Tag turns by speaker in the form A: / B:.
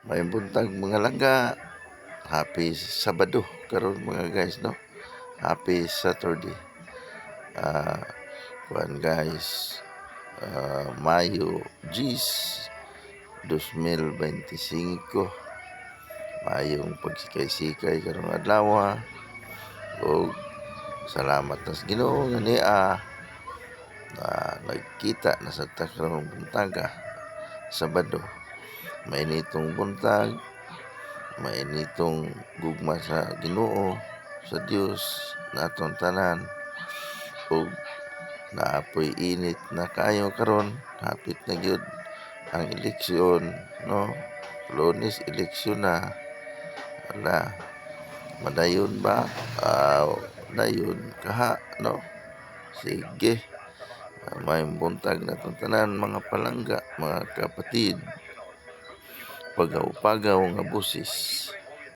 A: May buntag mga langga. Happy Sabado karon mga guys, no? Happy Saturday. Kuan guys, Mayo 10, 2025. Mayong pagsikay-sikay karong adlaw, o salamat na sa Ginoo nga niya nagkita na sa karong buntaga Sabado. Mainitong buntag, mainitong gugma sa Ginoo, sa Dios naton tanan, ug naapoy init na kayo karon. Hapit na gyud ang eleksyon, no? Lunes eleksyon na. Madayon ba? Dayon kaha, no? Sige. May buntag na tanan mga palangga, mga kapatid. Pagaw-pagaw nga busis.